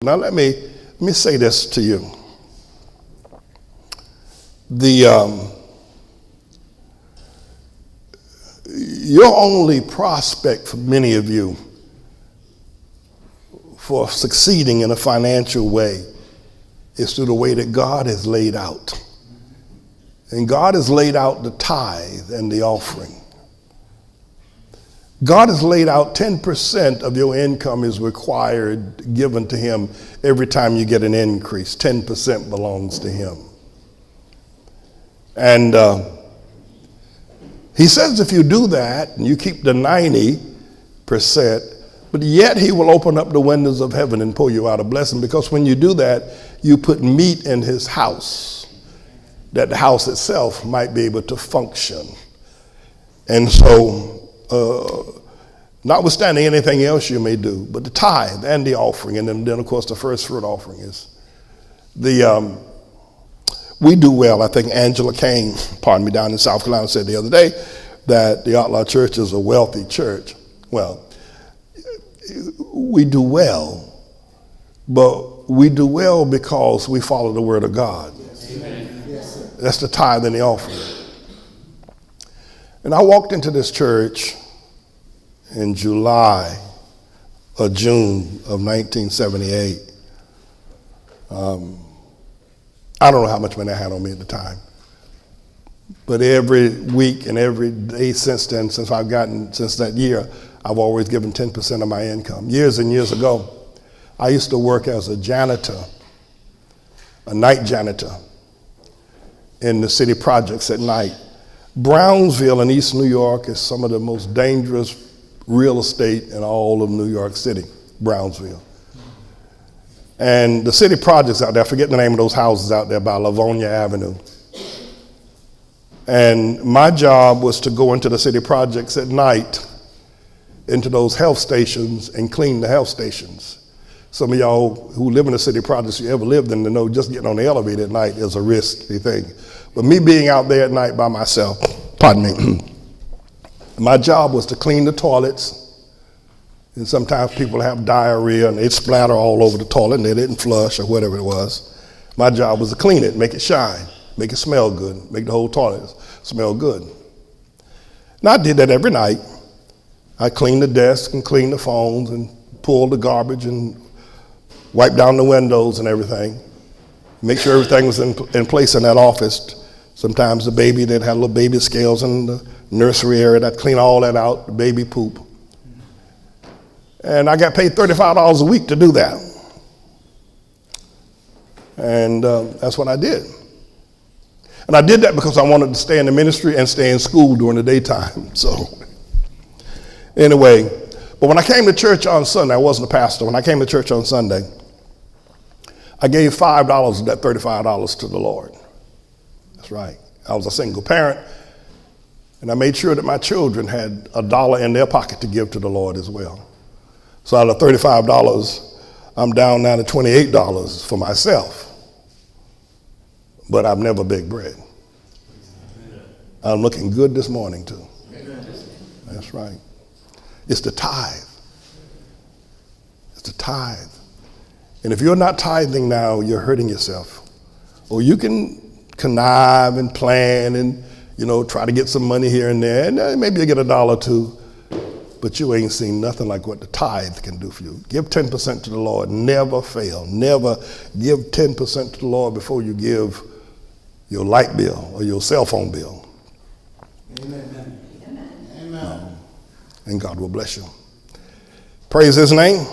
Now let me say this to you. Your only prospect for many of you for succeeding in a financial way is through the way that God has laid out. And God has laid out the tithe and the offering. God has laid out 10% of your income is required, given to him every time you get an increase. 10% belongs to him. And he says if you do that and you keep the 90%, but yet he will open up the windows of heaven and pour you out a blessing, because when you do that, you put meat in his house, that the house itself might be able to function. And so, notwithstanding anything else you may do, but the tithe and the offering, and then of course the first fruit offering is we do well. I think Angela Kane, down in South Carolina, said the other day that the ATLAH Church is a wealthy church. Well, we do well, but we do well because we follow the word of God. Amen. Yes, sir. That's the tithe and the offering. And I walked into this church in July or June of 1978. I don't know how much money I had on me at the time, but every week and every day since then, since that year, I've always given 10% of my income. Years and years ago, I used to work as a janitor, a night janitor in the city projects at night. Brownsville in East New York is some of the most dangerous real estate in all of New York City, Brownsville. And the city projects out there, I forget the name of those houses out there by Livonia Avenue. And my job was to go into the city projects at night, into those health stations, and clean the health stations. Some of y'all who live in the city projects, you ever lived in, to know just getting on the elevator at night is a risky thing. But me being out there at night by myself, my job was to clean the toilets. And sometimes people have diarrhea and they'd splatter all over the toilet and they didn't flush or whatever it was. My job was to clean it, make it shine, make it smell good, make the whole toilet smell good. And I did that every night. I cleaned the desk and cleaned the phones and pulled the garbage and wiped down the windows and everything. Make sure everything was in place in that office. Sometimes the baby, they'd have little baby scales in the nursery area. I'd clean all that out, the baby poop. And I got paid $35 a week to do that. And that's what I did. And I did that because I wanted to stay in the ministry and stay in school during the daytime. So anyway, but when I came to church on Sunday, I wasn't a pastor. When I came to church on Sunday, I gave $5 of that $35 to the Lord. That's right. I was a single parent, and I made sure that my children had $1 in their pocket to give to the Lord as well. So out of $35, I'm down now to $28 for myself. But I've never baked bread. I'm looking good this morning too. That's right. It's the tithe. It's the tithe. And if you're not tithing now, you're hurting yourself. Or you can connive and plan and, try to get some money here and there, and maybe you get $1 or $2, but you ain't seen nothing like what the tithe can do for you. Give 10% to the Lord. Never fail. Never give 10% to the Lord before you give your light bill or your cell phone bill. Amen. Amen. And God will bless you. Praise his name.